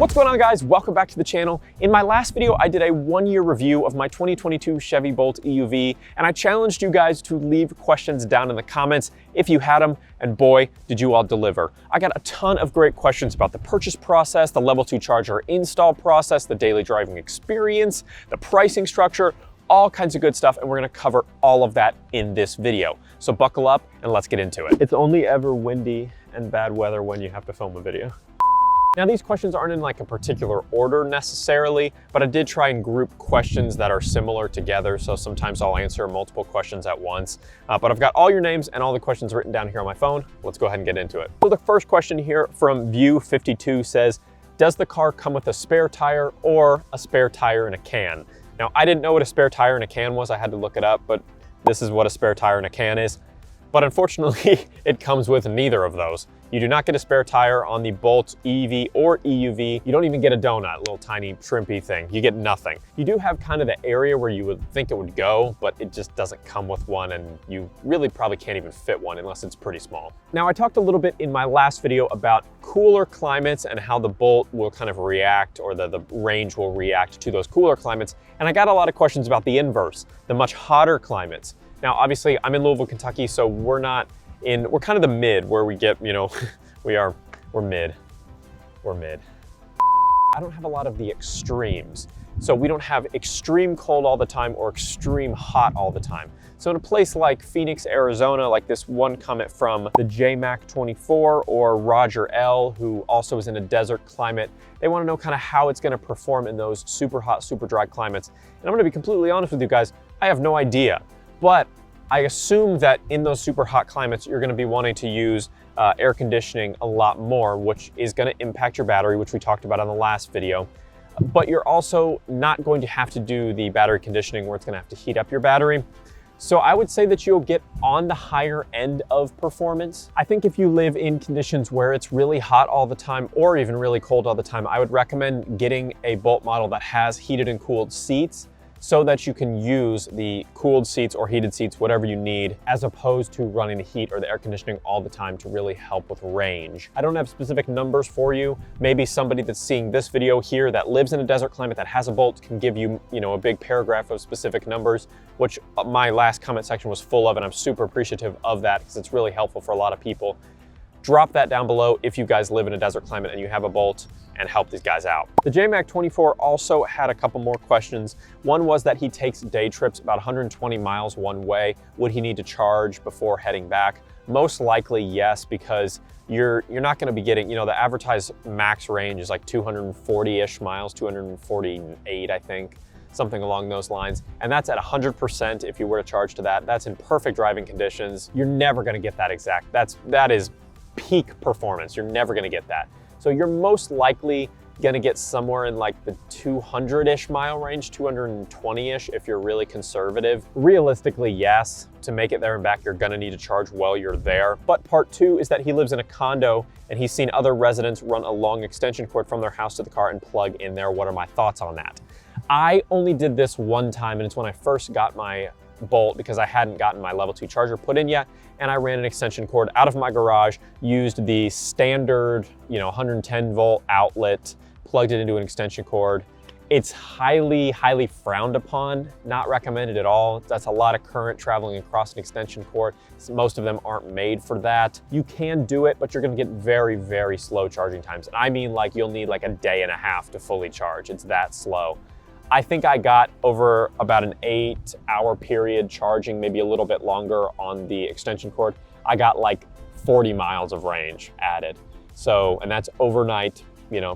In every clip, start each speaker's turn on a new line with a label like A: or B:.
A: What's going on, guys? Welcome back to the channel. In my last video, I did a 1-year review of my 2022 Chevy Bolt EUV, and I challenged you guys to leave questions down in the comments if you had them, and boy, did you all deliver. I got a ton of great questions about the purchase process, the Level 2 charger install process, the daily driving experience, the pricing structure, all kinds of good stuff, and we're gonna cover all of that in this video. So buckle up and let's get into it. It's only ever windy and bad weather when you have to film a video. Now, these questions aren't in like a particular order necessarily, but I did try and group questions that are similar together. So sometimes I'll answer multiple questions at once, but I've got all your names and all the questions written down here on my phone. Let's go ahead and get into it. So the first question here from View52 says, does the car come with a spare tire or a spare tire in a can? Now, I didn't know what a spare tire in a can was. I had to look it up, but this is what a spare tire in a can is. But unfortunately, it comes with neither of those. You do not get a spare tire on the Bolt EV or EUV. You don't even get a donut, a little tiny shrimpy thing. You get nothing. You do have kind of the area where you would think it would go, but it just doesn't come with one, and you really probably can't even fit one unless it's pretty small. Now, I talked a little bit in my last video about cooler climates and how the Bolt will kind of react, or the range will react to those cooler climates. And I got a lot of questions about the inverse, the much hotter climates. Now, obviously, I'm in Louisville, Kentucky, so we're kind of the mid where we get, you know, we're mid. We're mid. I don't have a lot of the extremes. So we don't have extreme cold all the time or extreme hot all the time. So in a place like Phoenix, Arizona, like this one comment from the JMac24 or Roger L, who also is in a desert climate, they want to know kind of how it's going to perform in those super hot, super dry climates. And I'm going to be completely honest with you guys, I have no idea. But I assume that in those super hot climates, you're going to be wanting to use air conditioning a lot more, which is going to impact your battery, which we talked about on the last video. But you're also not going to have to do the battery conditioning where it's going to have to heat up your battery. So I would say that you'll get on the higher end of performance. I think if you live in conditions where it's really hot all the time or even really cold all the time, I would recommend getting a Bolt model that has heated and cooled seats, so that you can use the cooled seats or heated seats, whatever you need, as opposed to running the heat or the air conditioning all the time to really help with range. I don't have specific numbers for you. Maybe somebody that's seeing this video here that lives in a desert climate that has a Bolt can give you, a big paragraph of specific numbers, which my last comment section was full of, and I'm super appreciative of that because it's really helpful for a lot of people. Drop that down below if you guys live in a desert climate and you have a Bolt, and help these guys out. The JMac24 also had a couple more questions. One was that he takes day trips about 120 miles one way. Would he need to charge before heading back? Most likely yes, because you're not gonna be getting, the advertised max range is like 240-ish miles, 248, I think, something along those lines. And that's at 100% if you were to charge to that. That's in perfect driving conditions. You're never gonna get that exact. That is peak performance. You're never gonna get that. So you're most likely gonna get somewhere in like the 200-ish mile range, 220-ish if you're really conservative. Realistically, yes, to make it there and back, you're gonna need to charge while you're there. But part two is that he lives in a condo and he's seen other residents run a long extension cord from their house to the car and plug in there. What are my thoughts on that? I only did this one time, and it's when I first got my Bolt because I hadn't gotten my Level 2 charger put in yet, and I ran an extension cord out of my garage, used the standard 110 volt outlet, plugged it into an extension cord. It's highly, highly frowned upon, not recommended at all. That's a lot of current traveling across an extension cord. Most of them aren't made for that. You can do it, but you're gonna get very, very slow charging times. And I mean, like, you'll need like a day and a half to fully charge. It's that slow. I think I got over about an 8-hour period charging, maybe a little bit longer on the extension cord. I got like 40 miles of range added. So, and that's overnight,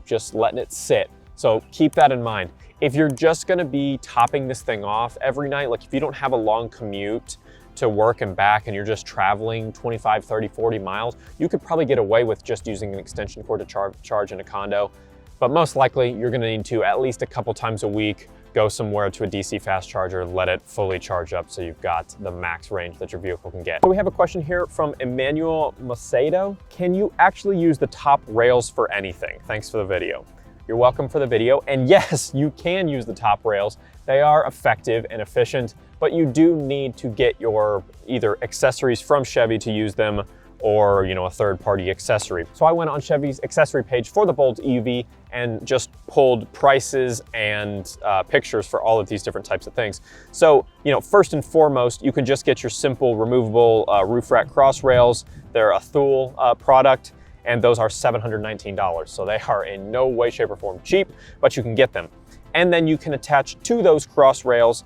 A: just letting it sit. So keep that in mind. If you're just gonna be topping this thing off every night, like if you don't have a long commute to work and back and you're just traveling 25, 30, 40 miles, you could probably get away with just using an extension cord to charge in a condo. But most likely you're gonna need to at least a couple times a week go somewhere to a DC fast charger, let it fully charge up so you've got the max range that your vehicle can get. So we have a question here from Emmanuel Macedo. Can you actually use the top rails for anything? Thanks for the video. You're welcome for the video. And yes, you can use the top rails. They are effective and efficient, but you do need to get your either accessories from Chevy to use them, or, you know, a third-party accessory. So I went on Chevy's accessory page for the Bolt EUV and just pulled prices and pictures for all of these different types of things. So, you know, first and foremost, you can just get your simple removable roof rack cross rails. They're a Thule product, and those are $719. So they are in no way, shape, or form cheap, but you can get them. And then you can attach to those cross rails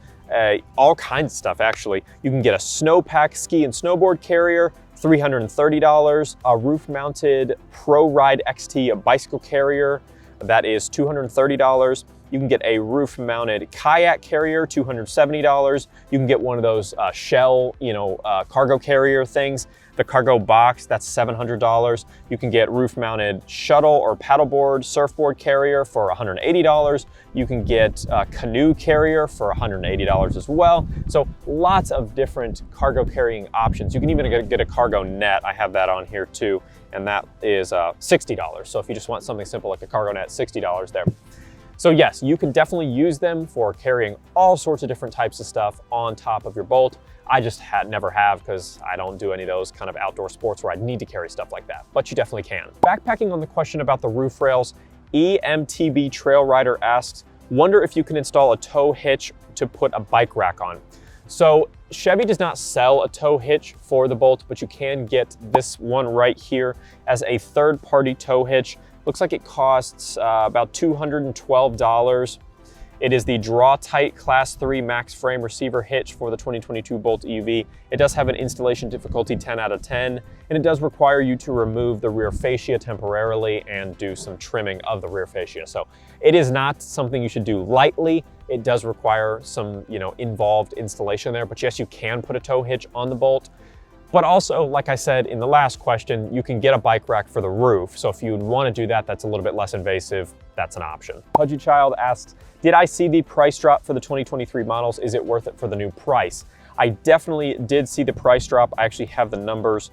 A: all kinds of stuff, actually. You can get a snowpack ski and snowboard carrier, $330, a roof-mounted Pro Ride XT bicycle carrier, that is $230. You can get a roof-mounted kayak carrier, $270. You can get one of those Shell, cargo carrier things. The cargo box, that's $700. You can get roof-mounted shuttle or paddleboard surfboard carrier for $180. You can get a canoe carrier for $180 as well. So lots of different cargo carrying options. You can even get a cargo net. I have that on here too, and that is $60. So if you just want something simple like a cargo net, $60 there. So yes, you can definitely use them for carrying all sorts of different types of stuff on top of your Bolt. I just never have, because I don't do any of those kind of outdoor sports where I need to carry stuff like that, but you definitely can. Backpacking on the question about the roof rails, EMTB Trail Rider asks, wonder if you can install a tow hitch to put a bike rack on. So Chevy does not sell a tow hitch for the Bolt, but you can get this one right here as a third-party tow hitch. Looks like it costs about $212. It is the Draw Tight Class 3 Max Frame Receiver Hitch for the 2022 Bolt EUV. It does have an installation difficulty 10 out of 10, and it does require you to remove the rear fascia temporarily and do some trimming of the rear fascia. So it is not something you should do lightly. It does require some, involved installation there, but yes, you can put a tow hitch on the Bolt. But also, like I said in the last question, you can get a bike rack for the roof. So if you want to do that, that's a little bit less invasive. That's an option. Pudgy Child asks, did I see the price drop for the 2023 models? Is it worth it for the new price? I definitely did see the price drop. I actually have the numbers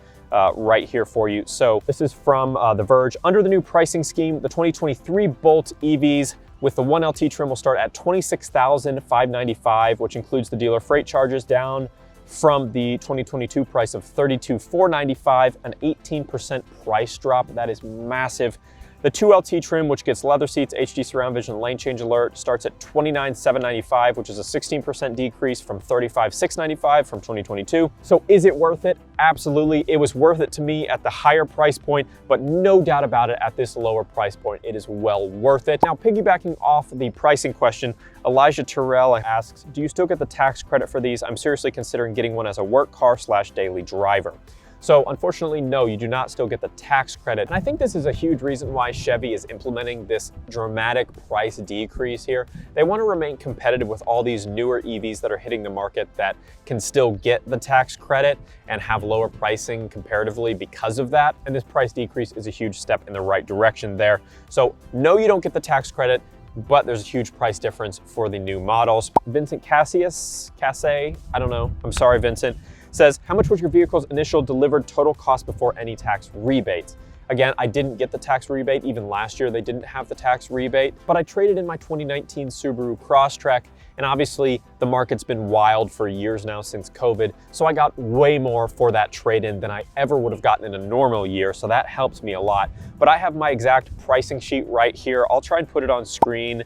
A: right here for you. So this is from The Verge. Under the new pricing scheme, the 2023 Bolt EVs with the 1LT trim will start at $26,595, which includes the dealer freight charges, down from the 2022 price of $32,495, an 18% price drop. That is massive. The 2LT trim, which gets leather seats, HD surround vision, lane change alert, starts at $29,795, which is a 16% decrease from $35,695 from 2022. So is it worth it? Absolutely. It was worth it to me at the higher price point, but no doubt about it, at this lower price point, it is well worth it. Now, piggybacking off the pricing question, Elijah Terrell asks, do you still get the tax credit for these? I'm seriously considering getting one as a work car / daily driver. So unfortunately, no, you do not still get the tax credit. And I think this is a huge reason why Chevy is implementing this dramatic price decrease here. They want to remain competitive with all these newer EVs that are hitting the market that can still get the tax credit and have lower pricing comparatively because of that. And this price decrease is a huge step in the right direction there. So no, you don't get the tax credit, but there's a huge price difference for the new models. Vincent Casse, I don't know. I'm sorry, Vincent. Says, how much was your vehicle's initial delivered total cost before any tax rebates? Again, I didn't get the tax rebate. Even last year, they didn't have the tax rebate, but I traded in my 2019 Subaru Crosstrek, and obviously the market's been wild for years now since COVID, so I got way more for that trade-in than I ever would have gotten in a normal year, so that helps me a lot. But I have my exact pricing sheet right here. I'll try and put it on screen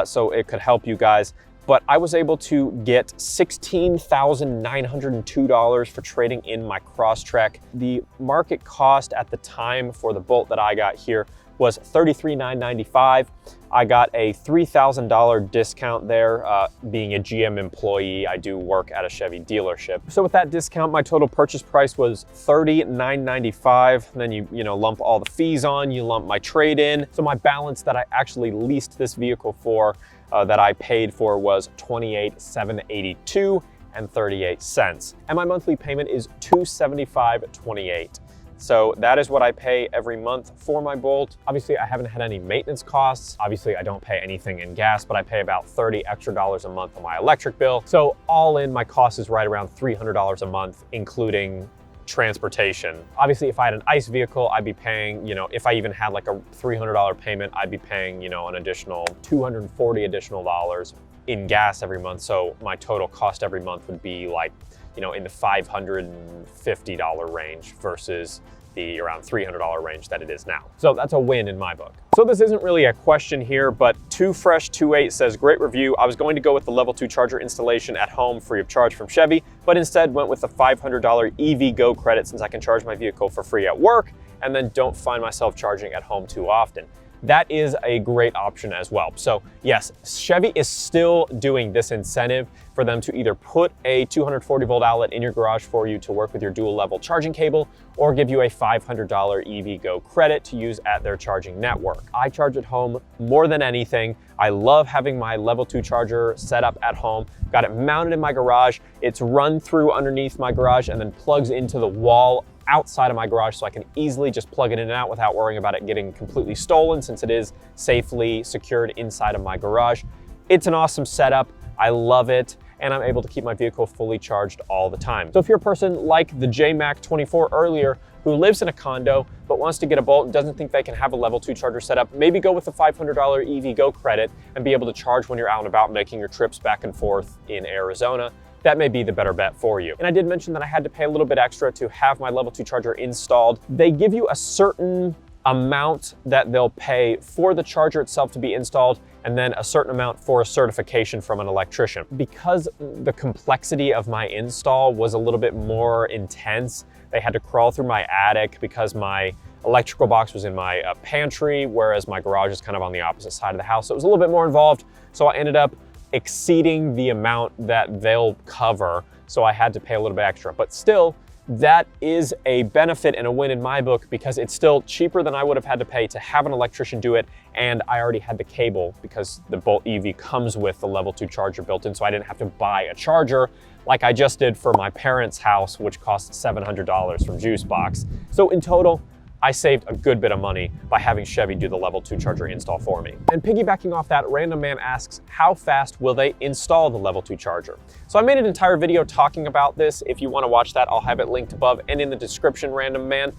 A: so it could help you guys. But I was able to get $16,902 for trading in my Crosstrek. The market cost at the time for the Bolt that I got here was $33,995. I got a $3,000 discount there. Being a GM employee, I do work at a Chevy dealership. So with that discount, my total purchase price was $30,995. Then you lump all the fees on, you lump my trade-in. So my balance that I actually leased this vehicle for, that I paid for, was $28,782 and 38 cents. And my monthly payment is $275.28. So that is what I pay every month for my Bolt. Obviously, I haven't had any maintenance costs. Obviously, I don't pay anything in gas, but I pay about $30 extra a month on my electric bill. So all in, my cost is right around $300 a month, including transportation. Obviously, if I had an ICE vehicle, I'd be paying, if I even had like a $300 payment, I'd be paying, an additional $240 additional in gas every month. So my total cost every month would be like you know, in the $550 range versus the around $300 range that it is now. So that's a win in my book. So this isn't really a question here, but 2fresh28 says, great review. I was going to go with the level 2 charger installation at home free of charge from Chevy, but instead went with the $500 EV Go credit since I can charge my vehicle for free at work and then don't find myself charging at home too often. That is a great option as well. So yes, Chevy is still doing this incentive for them to either put a 240 volt outlet in your garage for you to work with your dual level charging cable or give you a $500 EV Go credit to use at their charging network. I charge at home more than anything. I love having my level 2 charger set up at home. Got it mounted in my garage. It's run through underneath my garage and then plugs into the wall outside of my garage, so I can easily just plug it in and out without worrying about it getting completely stolen since it is safely secured inside of my garage. It's an awesome setup. I love it, and I'm able to keep my vehicle fully charged all the time. So if you're a person like the JMac24 earlier who lives in a condo but wants to get a Bolt and doesn't think they can have a level 2 charger set up, maybe go with the $500 EV Go credit and be able to charge when you're out and about making your trips back and forth in Arizona. That may be the better bet for you. And I did mention that I had to pay a little bit extra to have my level 2 charger installed. They give you a certain amount that they'll pay for the charger itself to be installed, and then a certain amount for a certification from an electrician. Because the complexity of my install was a little bit more intense, they had to crawl through my attic because my electrical box was in my pantry, whereas my garage is kind of on the opposite side of the house. So it was a little bit more involved. So I ended up exceeding the amount that they'll cover, so I had to pay a little bit extra. But still, that is a benefit and a win in my book because it's still cheaper than I would have had to pay to have an electrician do it, and I already had the cable because the Bolt EV comes with the level 2 charger built in, so I didn't have to buy a charger like I just did for my parents' house, which cost $700 from Juicebox. So in total, I saved a good bit of money by having Chevy do the level 2 charger install for me. And piggybacking off that, Random Man asks, how fast will they install the level 2 charger? So I made an entire video talking about this. If you want to watch that, I'll have it linked above and in the description, Random Man.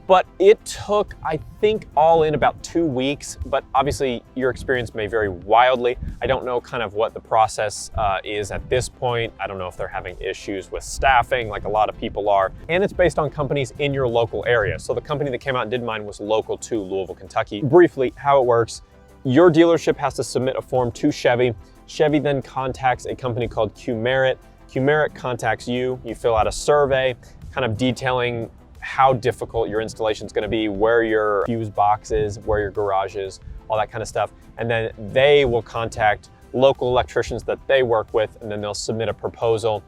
A: But it took, I think, all in about 2 weeks, but obviously your experience may vary wildly. I don't know kind of what the process is at this point. I don't know if they're having issues with staffing like a lot of people are. And it's based on companies in your local area. So the company that came out and did mine was local to Louisville, Kentucky. Briefly, how it works, your dealership has to submit a form to Chevy. Chevy then contacts a company called Qmerit. Qmerit contacts you. You fill out a survey, kind of detailing how difficult your installation is going to be, where your fuse box is, where your garage is, all that kind of stuff. And then they will contact local electricians that they work with, and then they'll submit a proposal.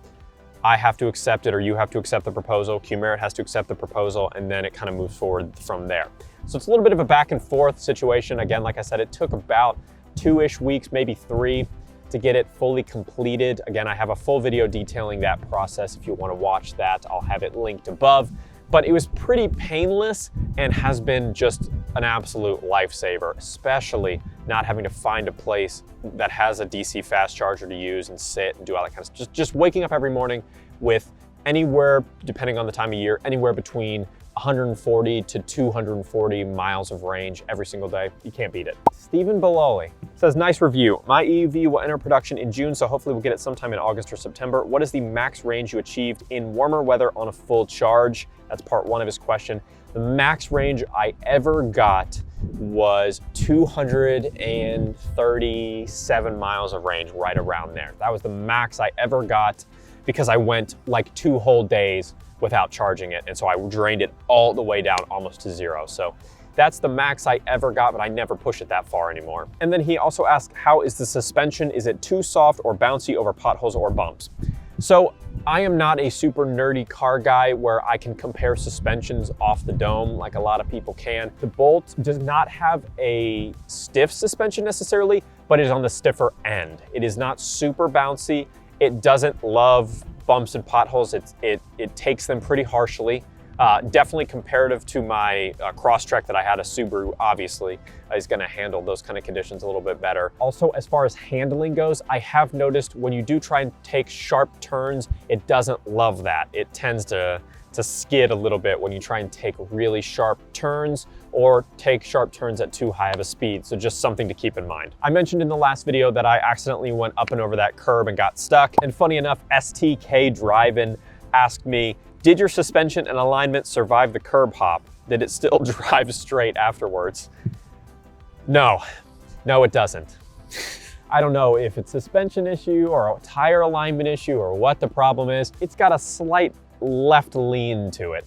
A: I have to accept it, or you have to accept the proposal. Qmerit has to accept the proposal, and then it kind of moves forward from there. So it's a little bit of a back and forth situation. Again, like I said, it took about 2-ish weeks, maybe 3, to get it fully completed. Again, I have a full video detailing that process. If you want to watch that, I'll have it linked above. But it was pretty painless and has been just an absolute lifesaver, especially not having to find a place that has a DC fast charger to use and sit and do all that kind of stuff. Just waking up every morning with anywhere, depending on the time of year, anywhere between 140 to 240 miles of range every single day. You can't beat it. Stephen Beloli says, nice review. My EUV will enter production in June, so hopefully we'll get it sometime in August or September. What is the max range you achieved in warmer weather on a full charge? That's part 1 of his question. The max range I ever got was 237 miles of range, right around there. That was the max I ever got because I went like 2 whole days without charging it. And so I drained it all the way down almost to 0. So that's the max I ever got, but I never push it that far anymore. And then he also asked, how is the suspension? Is it too soft or bouncy over potholes or bumps? So I am not a super nerdy car guy where I can compare suspensions off the dome like a lot of people can. The Bolt does not have a stiff suspension necessarily, but it is on the stiffer end. It is not super bouncy. It doesn't love bumps and potholes. It takes them pretty harshly. Definitely comparative to my Crosstrek that I had, a Subaru obviously is gonna handle those kind of conditions a little bit better. Also, as far as handling goes, I have noticed when you do try and take sharp turns, it doesn't love that. It tends to to skid a little bit when you try and take really sharp turns or take sharp turns at too high of a speed. So just something to keep in mind. I mentioned in the last video that I accidentally went up and over that curb and got stuck. And funny enough, STK Drive-In asked me, did your suspension and alignment survive the curb hop? Did it still drive straight afterwards? No, it doesn't. I don't know if it's a suspension issue or a tire alignment issue or what the problem is. It's got a slight left lean to it.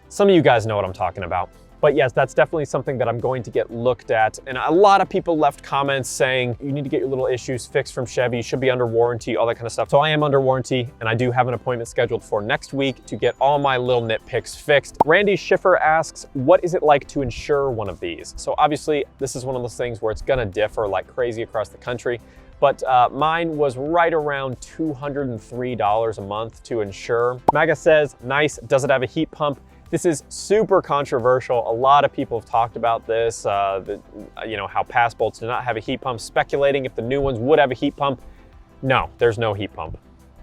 A: Some of you guys know what I'm talking about. But yes, that's definitely something that I'm going to get looked at. And a lot of people left comments saying, you need to get your little issues fixed from Chevy, you should be under warranty, all that kind of stuff. So I am under warranty, and I do have an appointment scheduled for next week to get all my little nitpicks fixed. Randy Schiffer asks, what is it like to insure one of these? So obviously, this is one of those things where it's gonna differ like crazy across the country. But mine was right around $203 a month to insure. Maga says, nice, does it have a heat pump? This is super controversial. A lot of people have talked about this, how past Bolts did not have a heat pump, speculating if the new ones would have a heat pump. No, there's no heat pump.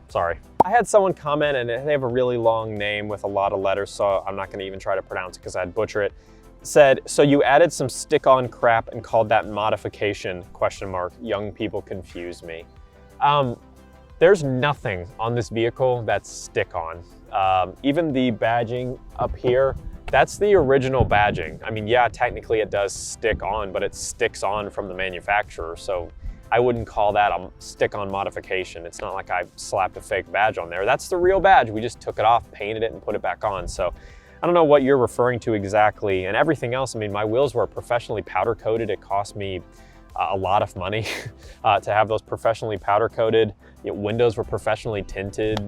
A: Sorry. I had someone comment, and they have a really long name with a lot of letters, so I'm not gonna even try to pronounce it because I'd butcher it. Said, so you added some stick-on crap and called that modification, ? Young people confuse me. There's nothing on this vehicle that's stick-on. Even the badging up here, that's the original badging. I mean, yeah, technically it does stick on, but it sticks on from the manufacturer. So I wouldn't call that a stick-on modification. It's not like I slapped a fake badge on there. That's the real badge. We just took it off, painted it, and put it back on. So I don't know what you're referring to exactly. And everything else, I mean, my wheels were professionally powder coated. It cost me a lot of money to have those professionally powder coated. Windows were professionally tinted,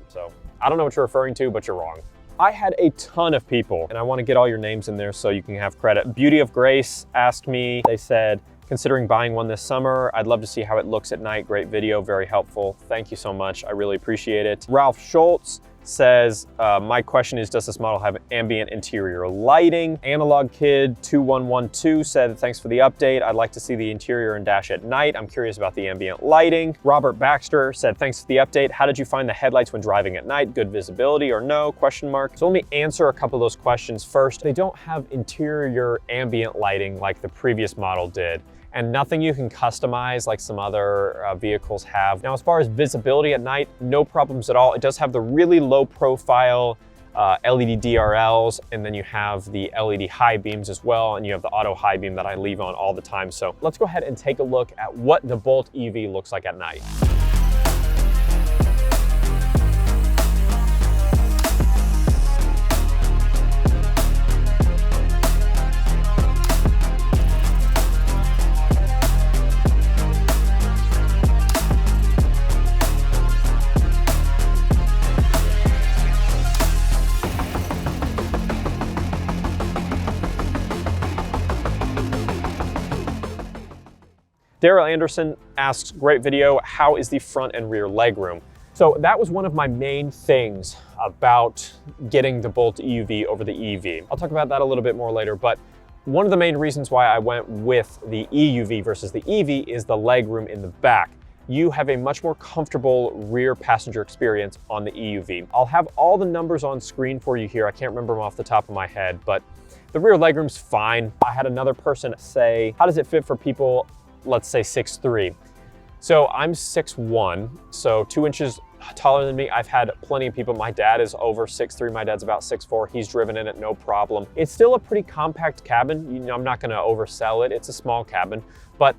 A: so I don't know what you're referring to, but you're wrong. I had a ton of people, and I want to get all your names in there so you can have credit. Beauty of Grace asked me, they said, considering buying one this summer, I'd love to see how it looks at night. Great video, very helpful. Thank you so much, I really appreciate it. Ralph Schultz says, my question is, does this model have ambient interior lighting? Analog Kid 2112 said, thanks for the update. I'd like to see the interior and dash at night. I'm curious about the ambient lighting. Robert Baxter said, thanks for the update. How did you find the headlights when driving at night? Good visibility or no? ? So let me answer a couple of those questions first. They don't have interior ambient lighting like the previous model did, and nothing you can customize like some other vehicles have. Now, as far as visibility at night, no problems at all. It does have the really low profile LED DRLs, and then you have the LED high beams as well, and you have the auto high beam that I leave on all the time. So let's go ahead and take a look at what the Bolt EV looks like at night. Daryl Anderson asks, great video, how is the front and rear legroom? So that was one of my main things about getting the Bolt EUV over the EV. I'll talk about that a little bit more later, but one of the main reasons why I went with the EUV versus the EV is the legroom in the back. You have a much more comfortable rear passenger experience on the EUV. I'll have all the numbers on screen for you here. I can't remember them off the top of my head, but the rear legroom's fine. I had another person say, how does it fit for people, let's say 6'3". So I'm 6'1", so 2 inches taller than me. I've had plenty of people. My dad is over 6'3", my dad's about 6'4". He's driven in it, no problem. It's still a pretty compact cabin. I'm not gonna oversell it. It's a small cabin, but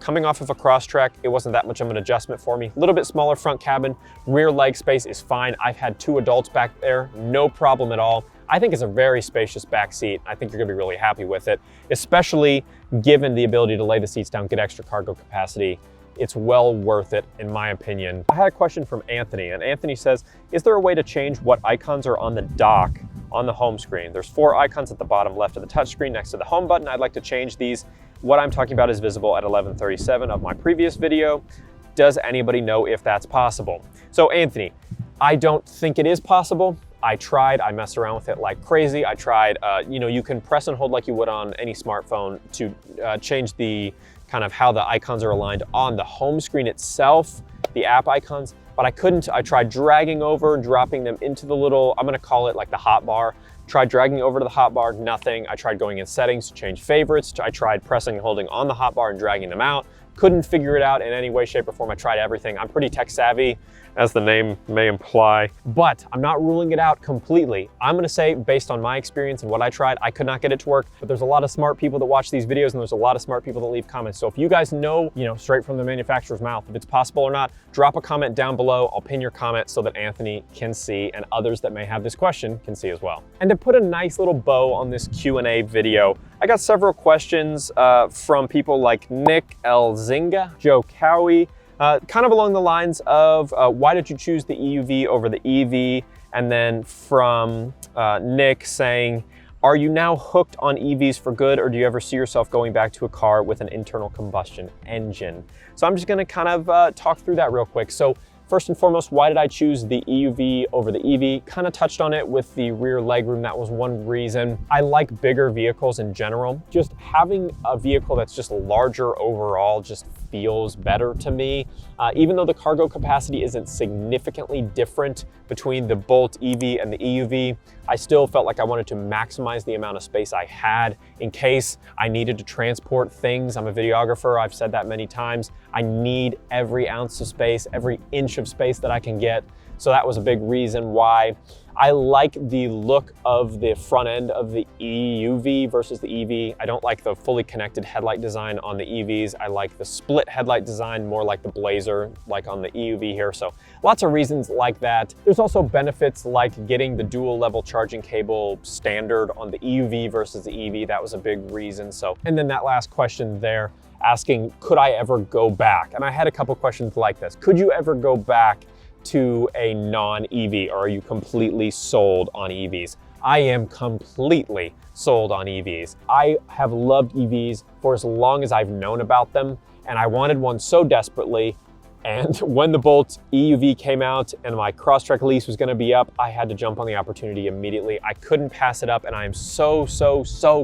A: coming off of a Crosstrek, it wasn't that much of an adjustment for me. A little bit smaller front cabin, rear leg space is fine. I've had 2 adults back there, no problem at all. I think it's a very spacious back seat. I think you're gonna be really happy with it, especially given the ability to lay the seats down, get extra cargo capacity. It's well worth it, in my opinion. I had a question from Anthony, and Anthony says, is there a way to change what icons are on the dock on the home screen? There's 4 icons at the bottom left of the touchscreen next to the home button. I'd like to change these. What I'm talking about is visible at 11:37 of my previous video. Does anybody know if that's possible? So Anthony, I don't think it is possible. I tried, I messed around with it like crazy. I tried, you can press and hold like you would on any smartphone to change the kind of how the icons are aligned on the home screen itself, the app icons. but I couldn't. I tried dragging over, dropping them into the little, I'm gonna call it like the hot bar. Tried dragging over to the hot bar, nothing. I tried going in settings to change favorites. I tried pressing and holding on the hot bar and dragging them out. Couldn't figure it out in any way, shape, or form. I tried everything. I'm pretty tech savvy, as the name may imply, but I'm not ruling it out completely. I'm gonna say, based on my experience and what I tried, I could not get it to work, but there's a lot of smart people that watch these videos and there's a lot of smart people that leave comments. So if you guys know, straight from the manufacturer's mouth, if it's possible or not, drop a comment down below. I'll pin your comment so that Anthony can see and others that may have this question can see as well. And to put a nice little bow on this Q&A video, I got several questions from people like Nick L. Zinga, Joe Cowie, kind of along the lines of why did you choose the EUV over the EV? And then from Nick saying, are you now hooked on EVs for good, or do you ever see yourself going back to a car with an internal combustion engine? So I'm just gonna kind of talk through that real quick. So first and foremost, why did I choose the EUV over the EV? Kind of touched on it with the rear legroom. That was one reason. I like bigger vehicles in general. Just having a vehicle that's just larger overall just feels better to me. Even though the cargo capacity isn't significantly different between the Bolt EV and the EUV, I still felt like I wanted to maximize the amount of space I had in case I needed to transport things. I'm a videographer, I've said that many times. I need every ounce of space, every inch of space that I can get. So that was a big reason why. I like the look of the front end of the EUV versus the EV. I don't like the fully connected headlight design on the EVs. I like the split headlight design, more like the Blazer, like on the EUV here. So lots of reasons like that. There's also benefits like getting the dual level charging cable standard on the EUV versus the EV. That was a big reason. So, and then that last question there, asking, could I ever go back? And I had a couple questions like this. Could you ever go back to a non-EV, or are you completely sold on EVs? I am completely sold on EVs. I have loved EVs for as long as I've known about them, and I wanted one so desperately. And when the Bolt EUV came out and my Crosstrek lease was gonna be up, I had to jump on the opportunity immediately. I couldn't pass it up, and I am so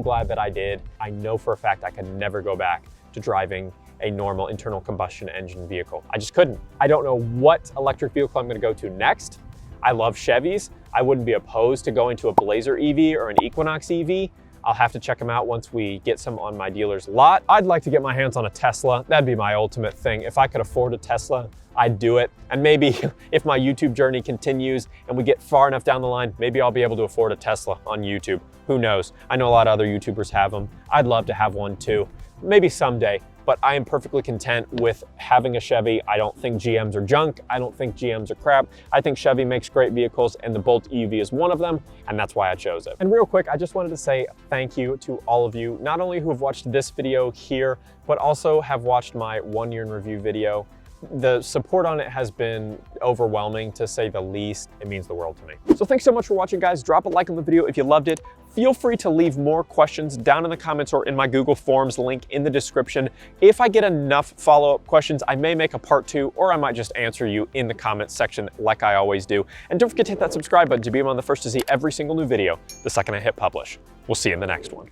A: glad that I did. I know for a fact I could never go back to driving a normal internal combustion engine vehicle. I just couldn't. I don't know what electric vehicle I'm gonna go to next. I love Chevys. I wouldn't be opposed to going to a Blazer EV or an Equinox EV. I'll have to check them out once we get some on my dealer's lot. I'd like to get my hands on a Tesla. That'd be my ultimate thing. If I could afford a Tesla, I'd do it. And maybe if my YouTube journey continues and we get far enough down the line, maybe I'll be able to afford a Tesla on YouTube. Who knows? I know a lot of other YouTubers have them. I'd love to have one too. Maybe someday. But I am perfectly content with having a Chevy. I don't think GMs are junk. I don't think GMs are crap. I think Chevy makes great vehicles, and the Bolt EUV is one of them, and that's why I chose it. And real quick, I just wanted to say thank you to all of you, not only who have watched this video here, but also have watched my 1 year in review video. The support on it has been overwhelming, to say the least. It means the world to me. So thanks so much for watching, guys. Drop a like on the video if you loved it. Feel free to leave more questions down in the comments or in my Google Forms link in the description. If I get enough follow-up questions, I may make a part 2, or I might just answer you in the comments section like I always do. And don't forget to hit that subscribe button to be among the first to see every single new video the second I hit publish. We'll see you in the next one.